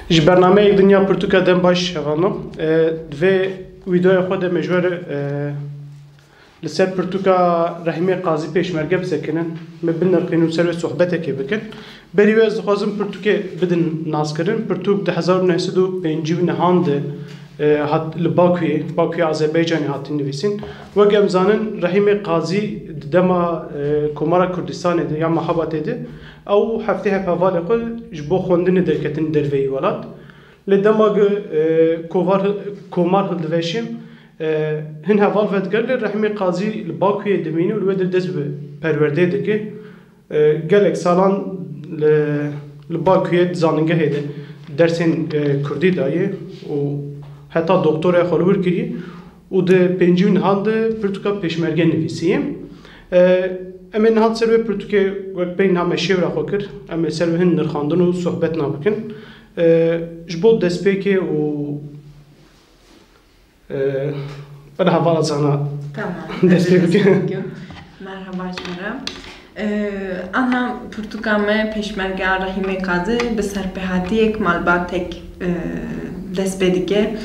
ji bernameyek Dinya Pirtûka dem baş şevano. Divê wîdeoya xwe de mecbur li ser Pirtûka Rahîmê Qazî pêşmerge bisekinin. Me binirxîn û ser wê sohbetekê bikin. Berî wê ez dixwazim Pirtûkê bidin naskirin. Pirtûk di 1905 nihan de li Bakûyê Azerbaycanê hatin nivîsîn. Wek em zanin Rahîmê Qazî di dema Komara Kurdistanê de ya Mehabatê de ew heftê hep hevalê xwe ji bo xwendinê derketin derveyî welat. Li dema komar hildiveşîn hin heval vedger li Rahîmê Qazî li Bakûyê dimîne û li wê de dest bi perwerdeyê dike. Gelek salan li Bakûyê zanîngehê de dersên Kurdî daye û heta doktoraya xwe li wir kiriye û di pêncî nihan de Pirtûka pêşmerge nivîsiye. Em ê niha ser wê Pirtûkê wek pey niha me şêwra xwe kir. Em ê ser wê hin nirxandin û sohbet nabikin. Ji bo destpêkê û bana hevala zana destpê bikin. Merhaba jîra. Ana Pirtûka me pêşmergeya Rahîmê Qazî bi serpehatiyek malbatek dest pê dike.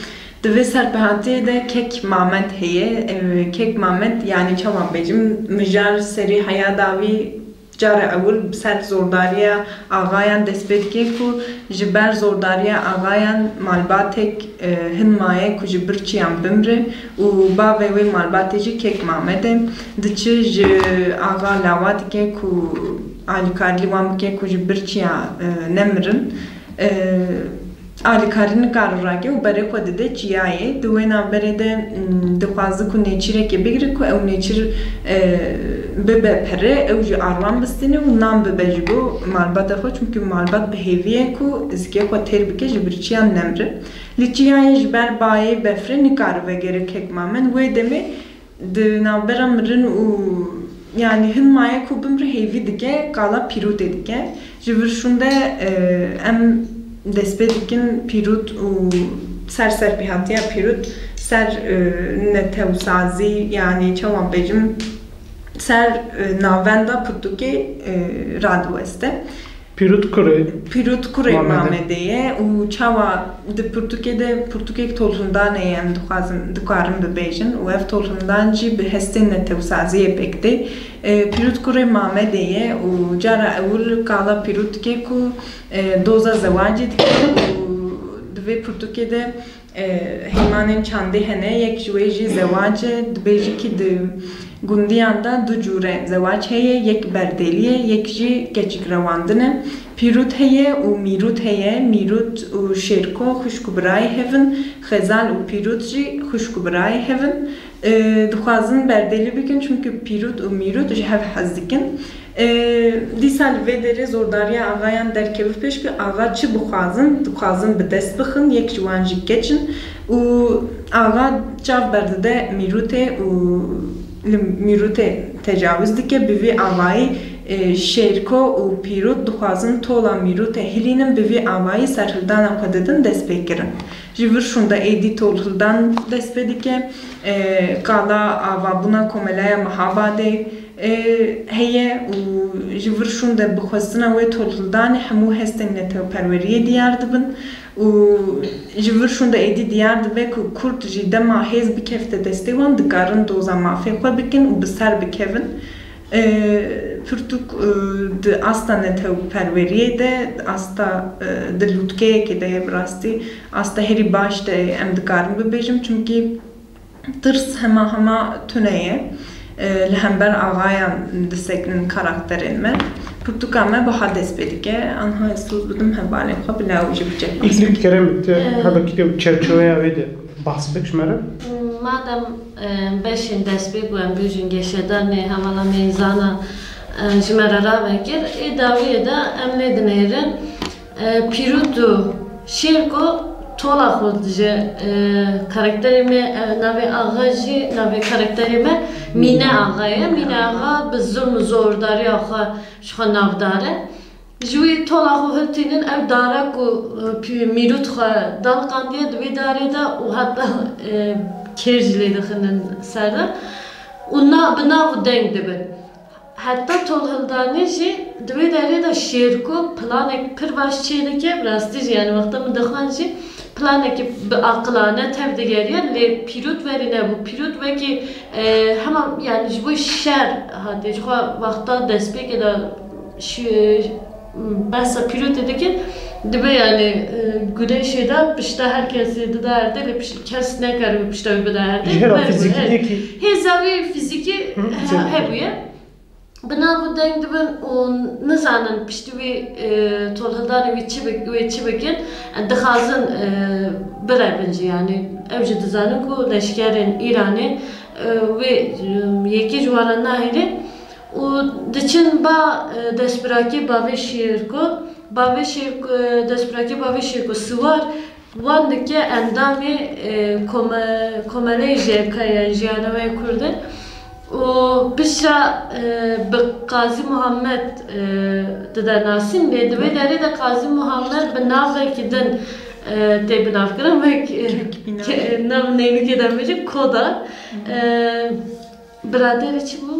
Di vê serpehatiyê de Kek Mamed heye. Kek Mamed yani çawa bêjim mijar serî heya davî cara ewil ser zordariya agayan dest pê dike ku ji ber zordariya agayan malbatek hin maye ku ji bir çiyan bimre û bavê wê malbatê jî Kek Mamed e. Diçe ji aga lawa dike ku alîkarî wan bike ku ji bir çiya nemirin. Alîkarî nikarîrake û berê xwe dide çiyayê. Di wê navberê de dixwaze ku nêçîrekê bigire ku ew nêçîr bibe pere, ew jî arvan bistîne û nan bibe ji bo malbata xwe çünkü malbat bi hêviye ku zikê xwe têr bike ji bir çiyan nemre. Li çiyayê ji ber bayê befrê nikare vegere Kek Mamed. Wê demê di navbera mirin û yani hin maye ku bimre hêvî dike qala pîrûtê dike. Ji vir şûnde em dest pê dikin pîrût û ser serpêhatiya pîrût ser netewsazî yani çawa bêjim ser navenda Pirtûkê radiweste. Pîrût kurê Mamedê ye û çawa di Pirtûkê de Pirtûkek tolhundanê em dikarin bibêjin û ev tolhundan jî bi hestên netewsaziyê pêk tê. Pîrût kurê Mamedê ye û cara ewil qala pîrût dike ku doza zewacê dike û di vê Pirtûkê de heymanên çandê hene. Yek ji wê jî zewacê dibêjî ki di gundiyan da du cure zewac heye. Yek berdêlî ye, yek jî keçik rewandin e. Pîrût heye û mîrût heye. Mîrût û şêrko xwişk û birayê hevin. Xezal û pîrût jî xwişk û birayê hevin. Dixwazin berdêlî bikin çünkü pîrût û mîrût ji hev hez dikin. Dîsa li vê derê zordariya agayan derkevî pêş ki aga çi dixwazin bi dest bixin, yek ji wan jî keçin û aga çav berdide mîrûtê û li mîrûtê tecavüz dike. Bi vê avayî şêrko û pîrût dixwazin tola mîrûtê hilînin bi vê avayî serhildana xwe didin dest pê kirin. Ji vir şûnde êdî tolhildan dest pê dike. Qala avabûna Komelaya Mehabadê heye û ji vir şûnde bi xwestina wê tolhildanê hemû hestên netewperweriyê diyar dibin û ji vir şûnde êdî diyar dibe ku Kurd jî dema hêz bikevte destê wan dikarin doza mafê xwe bikin û bi ser bikevin. Pirtûk di asta netewperweriyê de asta di lûtkeyekê de ye bi rastî asta herî baş de em dikarin bibêjim çünkü tirs hema tune ye. Li hember agayan disekinin karakterên me. Pirtûka me biha dest pê dike. Anha ez soz bidim hevalê xwe bila ew jî bicek. İlk kerem hebekî çerçeveya wê de bahs bik ji me re? Madem beşin dest pê bû em bêjin geşedanê hevala mêzana ji me re ravekir, ê dawiyê de em lê dinêrin pîrût û şêrko tola xwe ji karakterê me navê axa jî navê karakterê me Mîne axa ye. Mîne axa bi zulm û zordariya xwe ji xwe navdar e. Ji wî tola xwe hiltînin ev darek û mîrût xwe dalqandiye di wê darê de û heta kêr jî lê dixinin ser de û bi nav deng dibin. hatta tolhildani jî divê derê de şêrko planek pir baş çêdike rastî jî yani wexta min dixwan jî planekî bi aqilane tev digeriye lê pîrot verîne bû pîrot wekî hema yani ji bo şer hatiye jixwe wexta destpêkê de behsa pîrotê dikin dibe yani güneşê de pişta herkesê dida erde lê kes nekeribe pişta wî bide erde Jihera fizikî hêzavî fizikî hebûye bi nav û deng dibin û nizanin piştî wê tolhildanê wê çi bikin dixwazin birebin jî yani ew jî dizanin ku leşkerên Îranê wê yekî ji wan nahêlin û diçin ba destpirakî bavê şêrko bavê destpirakî bavê şêrko siwar wan dike endamê komeleyê jêrkaya jiyana wê Kurdin û pişta bi Qazî Muhammed dide nasîn lê divê derê de Qazî Muhammed bi navekî din tê binavkirin wek nav nênûkê de bêjin Koda biraderê çi bû?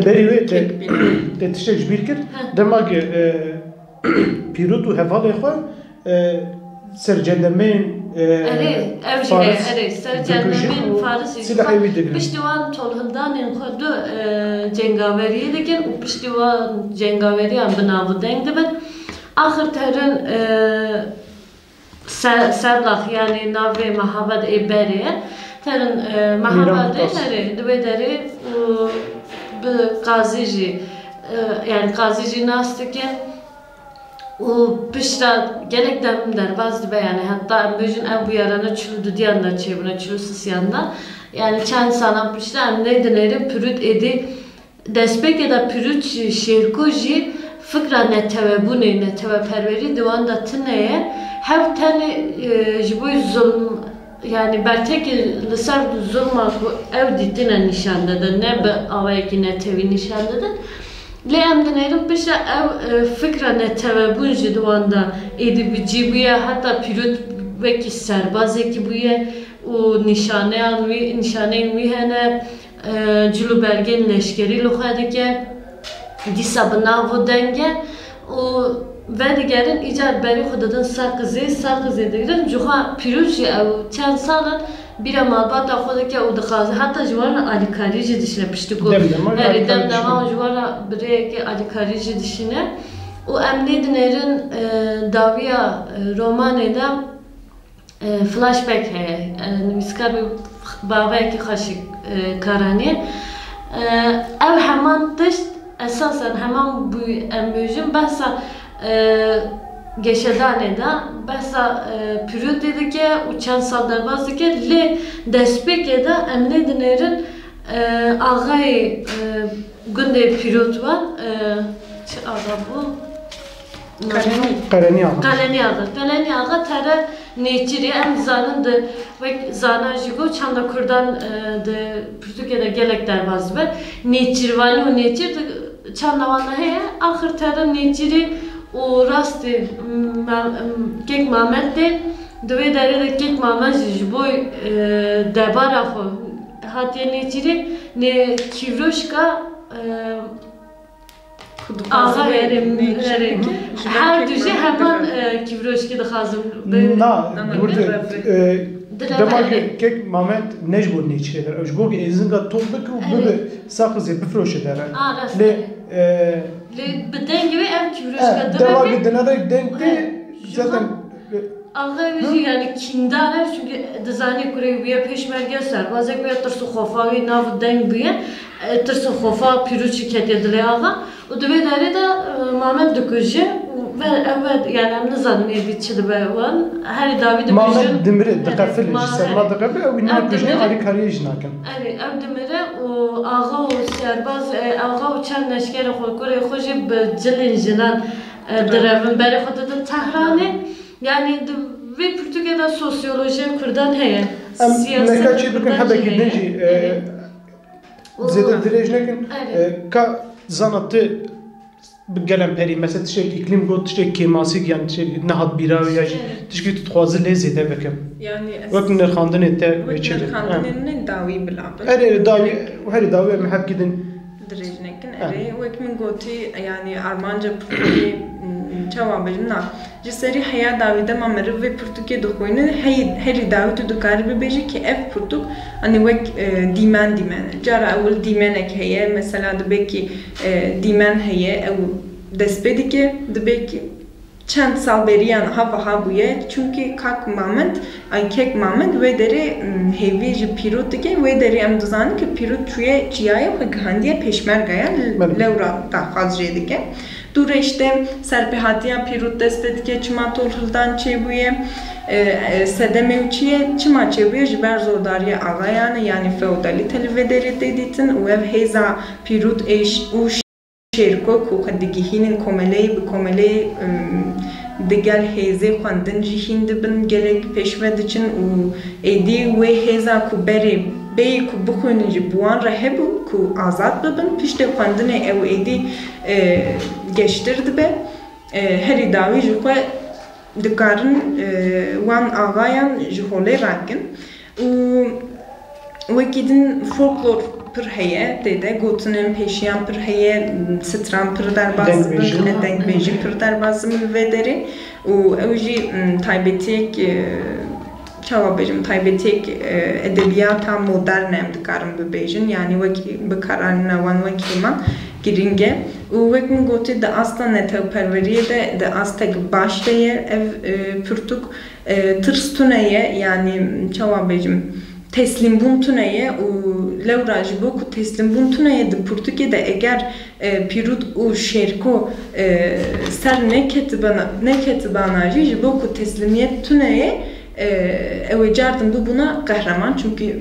berî wê te tiştek ji bîr kir demagê pîrot û hevalê xwe ser cendermeyên ev jî heye ser cendermeyên Farisê silahê wî digrin. Piştî wan tolhildanên xwe du cengaveriyê dikin û piştî wan cengaveriyan bi nav û deng dibin axir terin serlax yani navê mehabed ê berê ye terin mehabedê divê derê û bi qazî jî yani qazî jî nas dikin û pişta gelek demim derbas dibe yani hatta em bêjin ew bûyerane çilû dudiyan da çêbûne çilû sisiyan da yani çend salan pişta em nê dinêrin pîrot êdî destpêkê de pîrot jî şêrko jî fikra netewebûnê neteweperwerî di wan da tune ye hev tenê ji bo zulm yani bertekî li ser zulma ku ew dîtine nîşan didin ne bi awayekî netewî nîşan didin lê em dinêrin pişta ew fikra netewebûn ji di wan da êdî bicî bûye heta pîrot wekî serbazekî bûye û nîşaneyên wî hene cilûbergên leşkerî li xwe dike dîsa bi nav û deng e û ve digerin îcar berî xwe didin Sarkizê digirin cixwe pîrot jî ew çend salin bîra malbata xwe dike û dixwaze heta ji wan re alîkarî jî dişine piştî ku herî demdema ji wan re birêyekî alîkarî jî dişine û em nê dinêrin dawiya romanê de flashback heye nivîskar bi bavayekî xweşik karaniye ew heman tişt esasen heman em bêjin behsa geşedanê de behsa pîrotê dike û çend sal derbas dike lê destpêkê de em nê dinêrin axayê gundê pîrot wan çi axa bû Qalenî axa tere nêçîrî em dizanin di wek zana jî got çanda Kurdan di Pirtûkê de gelek derbas be nêçîrvanî û nêçîr çanda wan de heye axir tere nêçîrî û rastî Kek Mamed tê divê derê de Kek Mamed ji bo debara xwe hatiye nêçîrî kîvroşka axa herê her du jî heman kîvroşkî dixwazim na demagê Kek Mamed ne ji bo nêçîrê der ew ji bo êzinga tom bikir û bibe Sarkizê bifroşe dere lê bi dengê wê ev kîvroşka demagê dinere deng tê zaten axa jî yani kîndar ev çünkü dizanî ku wê pêşmerge serbazek wê tirsu xofa wê nav deng bûye tirsu xofa pîrot jî ketiye dilê axa û divê derê de Mamed dikuje ve ev yani em nizanin êdî çi dibe wan herî davî dibêjin Mamed dimire diqefil ji serma diqefe ew wî nakujine alîkariyê jî nakin ev dimire û axa û serbaz axa û çend leşkerê xwe kurê xwe jî bi cilên jinan direvin berê xwe didin Tehranê yani vê Pirtûkê de sosyolojiya Kurdan heye em neka çê bikin hebekî din jî zêde dirêj nekin ka zana ti bi gelem perî mesela tiştek îklîm got tiştek kêmasîk yan tiştek nehat bîra ya jî tişkî tu dixwaze lê zêde bikim wek nirxandinê te wê çê nirxandinê dawî bilabin herî dawî em hep gidin dirêj nekin اره وقت من گوتی یعنی آرمانجا پرتوکی چوا بجنا جسری حیا داویده ما مرو و پرتوکی دخوینه هری داوید دکاری ببیجی که اف پرتوک انی وقت دیمن جارا اول دیمنک هیه مثلا دبکی دیمن هیه او دست بدی که دبکی چند سال بریان ها بویه چونکه کاک مامند کک مامند و داره هیویج پیروت دیگه و داره ام دوزانی که پیروت توی چیای و گهندیه پیشمرگایا لورا داخل دیگه دور işte serpihatiya پیروت دست بدی که چما تولدان چی بویه سدموچیه چما چی بویه جبر زوداری آقایان یعنی فئودالی تلوی داری دیدیتن و هیزا پیروت ایش اوش شرکو کو خدگیهین کمله به کمله دیگر هیزه خواندن جیهین دبن گلک پیشود چن و ایدی و هیزا کو بری بی کو بخونی جبوان رهبو کو آزاد ببن پیشت خواندن او ایدی geçtirdi be her davi jukwe dikarin wan ağayan jukole rakin u vekidin folklor pır heye dede gotunen peşiyan pır heye stran pır derbaz denk beji pır derbaz ve deri u evji taybetik çavabejim taybetik edebiyata modern em dikarin bebejin yani veki bekaranina wan vekiman giringe u vekin goti de asla neteperveriye de astek başteye ev pürtük tırstuneye yani çavabejim teslim buntuneye u levraj boku teslim buntuneye de pürtüke de eğer pirut u şerko ser ne ketibana ji boku teslimiyet tuneye ev cardım bu buna kahraman çünkü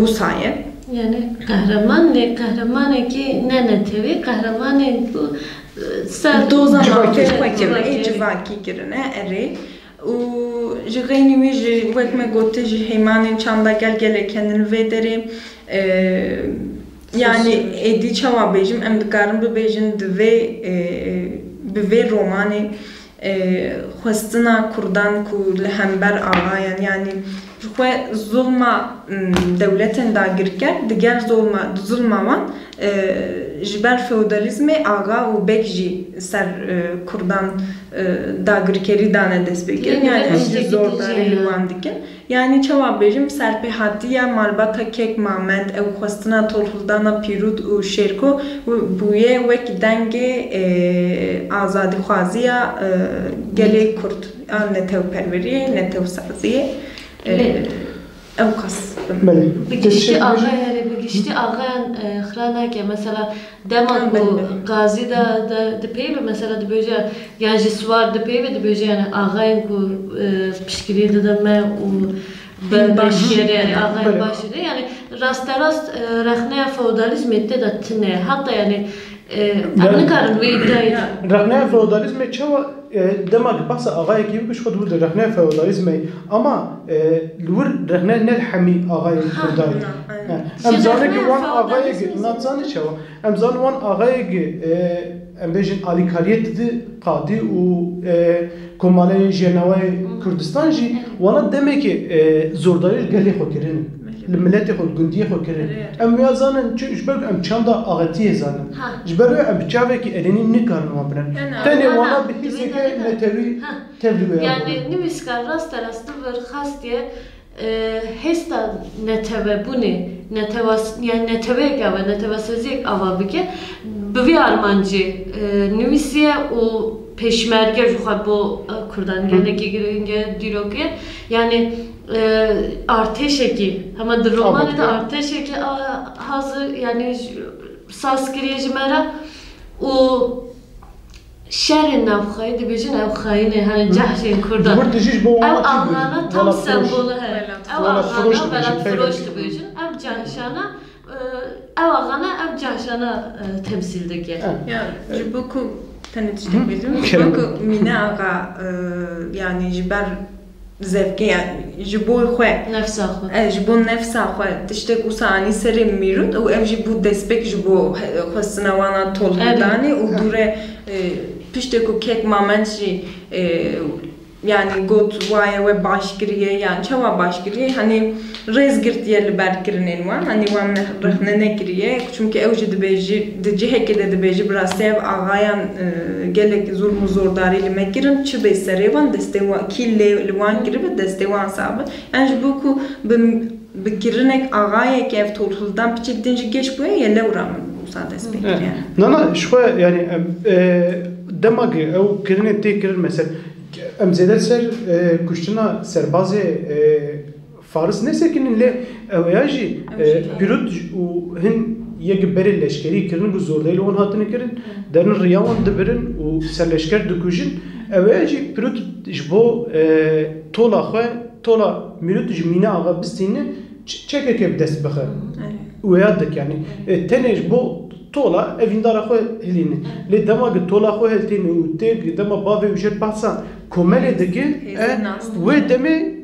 bu saye yani kahraman ne kahraman ki ne netevi kahraman bu ser doza fakir civaki girene eri u jigayni mi vekme gote jihemanın çanda gel kendini vederi yani edi çava bejim em dikarim bu bejin ve romani خواستنا کردان کو لهمبر آقایان یعنی خو ظلم دولتن داگر کرد دیگر ظلم وان جبر feodalizmi آقا و بکجی سر کردان داگر کری دانه دست بگیر yani zor داری وان دیگه yani çava bejim serpihatiya malbata kek mament ev khostna tolhuldana pirut u şerko buye vek denge azadi khwaziya gele kurt an netev perveriye netev saziye ev kas bigişti ağaya bigişti ağayan xrana ki mesela demak bu gazi da peyve mesela de böyle yani jisvar de peyve de böyle yani ağayan ku pişkiri de me u başyere ağayan başyere yani rast rakhne feodalizm ette de tine hatta yani ne karın ve iddia rakhne feodalizm çava demek basa ağay gibi bir şey olur rakhne feodalizm ama lur rakhne nel hami ağay kurdai em zane ki wan ağay natzani çava em zane wan ağay em bejin alikariyet de qadi u komale jenaway Kurdistan ji wana demek ki zordari geli xokirin الملت خود گندی خود کرد. امیازانن چه اشبار ام چند آغتیه زنن. اشبار ام بچه‌ای که الانی نکارن وابرن. تنی وانا بهیزی که نتوی تبلیغ. Yani nüviskar rast bir xastiye hesta neteve bunu netevas yani neteve gava netevasızlık avabike bir armancı nüvisiye o peşmerge juha bu Kurdan gelneki giringe diroke yani arteşeki ama romanı da arteşeki hazır yani saskiriye jimera o şerrin nafxayı dibijin nafxayını hani cahşin Kurdan ev ağana tam sembolü ev ağana belat froş dibijin ev cahşana ev ağana ev cahşana temsildeki yani jiboku tanıtıştık bizim jiboku mine ağa yani jiber zevke yani jibo xwe nefsa xwe jibo nefsa xwe tiştek usani seri mirut o ev jibo despek jibo xwestina wana tolhedani u dure piştek kek mamentji yani got vaya ve başkiriye yani çava başkiriye hani rezgirt yerli berkirinin var hani van rahne ne kiriye çünkü evci de ciheke de beji brasev ağayan gelek zulmü zordari ile mekirin çibe serevan destevan kille livan kiribe destevan sabı yani bu ku bikirinek ağaya ki ev torhuldan piçekdinci geç bu ya levramın bu sadece bekir yani. Nana şu yani demagi ev kirine tekirir mesela emzeder ser kuştuna serbazı Fars ne sekinin le evayaji pirut u hin yek beri leşkeri kirin bu zordayla on hatını kirin derin riyavan debirin u serleşker dükujin evayaji pirut jbo tola mirut jmina aga bistini çekeke dest bakı uyadık yani tenej bu tola evindara xwe helîne lê dema ki tola xwe heltîne û tê dema bavê û jêr behsa komelê dike wê demê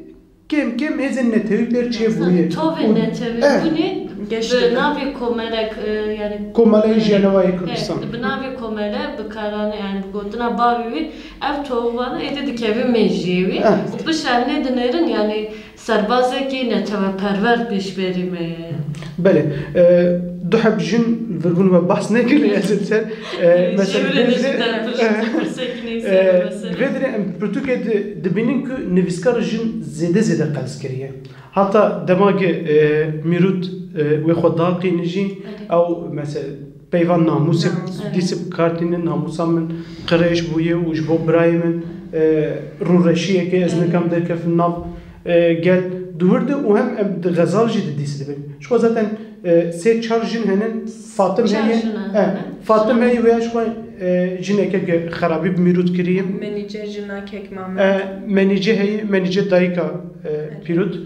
kêm hêzên netewî pêr çêbûye tovê netewî bûnê bi navê komelek yani komeleyê Jenevayê Kurdistan bi navê komele bi karane yani bi gotina bavê wî ev tovana êdî dikeve mejiyê wî û bi şernê dinêrin yani serbazekî neteveperver pêşberî me Bele duheb jin verbun ve bahs ne kiri ezitser mesela vedre em Türkiye'de dibinin ki nivîskar jin zêde qels kiriye hatta demage mirut ve xwedaqî nijî ew mesela peyvan namusê dîsib kartînin namusa min qirêj bûye û ji bo birayê min rûreşiyekê ez nikam derkevim nav gel duvarda o hem de gazal jid dîs dibin şu zaten se çar jin henin Fatım heye veya şu jineke xarabî mirut kiriye menice jina kek mamet menice heye menice dayika pirut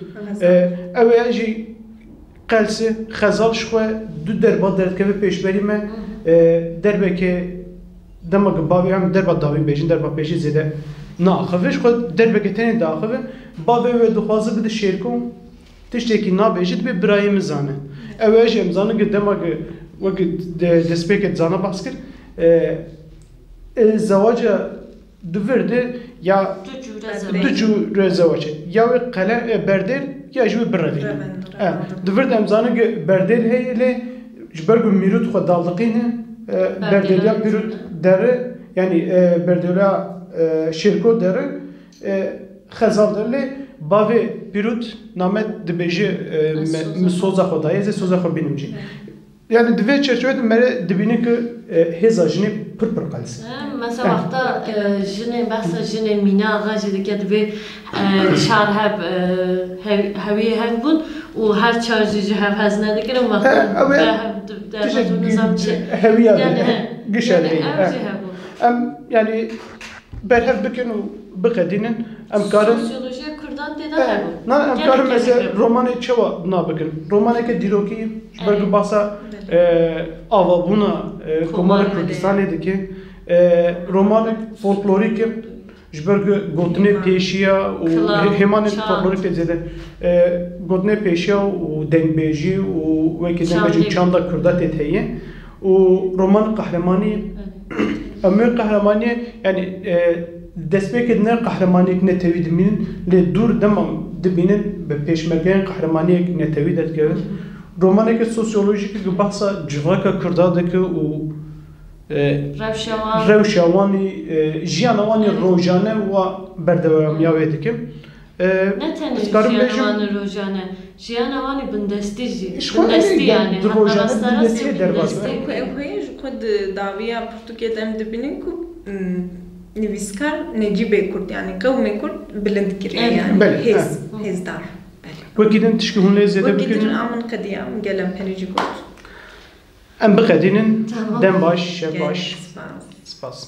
ev jî qelse xazal şu du derba derdkeve pêşberî me derbeke dema ki bavê hem derba davî bêjin derba pêşî zêde naaxive şu derbeke tenê daxive bavê ve dixwaze bide şêrkom tiştekî nabêjî dibe birayê min zane ew jî em zanin ki dema ki wek destpêkê zana behs kir zewaca divirde ya du cûre zewacê ya wê qele berdêl ya jî wê birevîne divirde em zanin ki berdêl heye lê ji ber ku mîrût xwe daldiqîne berdêliya pîrût dere yani berdêliya şêrko dere xezal dere lê bavê pîrût namet dibêje min soza xwe daye ez ê soza xwe bînim jî yani divê çerçevede mere dibîne ki hêza jinê pir qels mesela wexta jinê behsa jinê mîna axa jî dike divê çar heviyê hev bûn û her çar jî ji hev hez nedikirin wexta heviya gişel heye em yani berhev bikin û biqedînin em karin sosyolojiya Kurdan têda hebû em karin mesela romanê çawa nabikin romaneke dîrokî ji ber ku basa avabûna Komarê Kurdistanê dike romanek folklorîk ji ber ku gotinê pêşiya û hêmanên folklorîk tê zêde gotinê pêşiya û dengbêjî û wekî dengbêjî çanda Kurda tê heye û roman qehremanî em qehremanî yani destpêkê ne qehremaniyek netewî dimînin lê dûr demam dibînin bi pêşmergeyên qehremaniyek netewî derkevin romaneke sosyolojîk ki behsa civaka Kurda dike û rewşa wanî jiyana wanî rojane û berdewamiya wê dike ne tenê jiyana wanî rojane jiyana wanî bindestî jî bindestî yani bindestî derbas ew heye ji xwe di dawiya Pirtûkê de em dibînin ku nivîskar Necîbê Kurd yani qewmê Kurd bilind kiriye yani hêzdar wekî din tişkî hûn lê zêde bikin amin qediya gelem penêjî got em biqedînin dem baş şev baş spas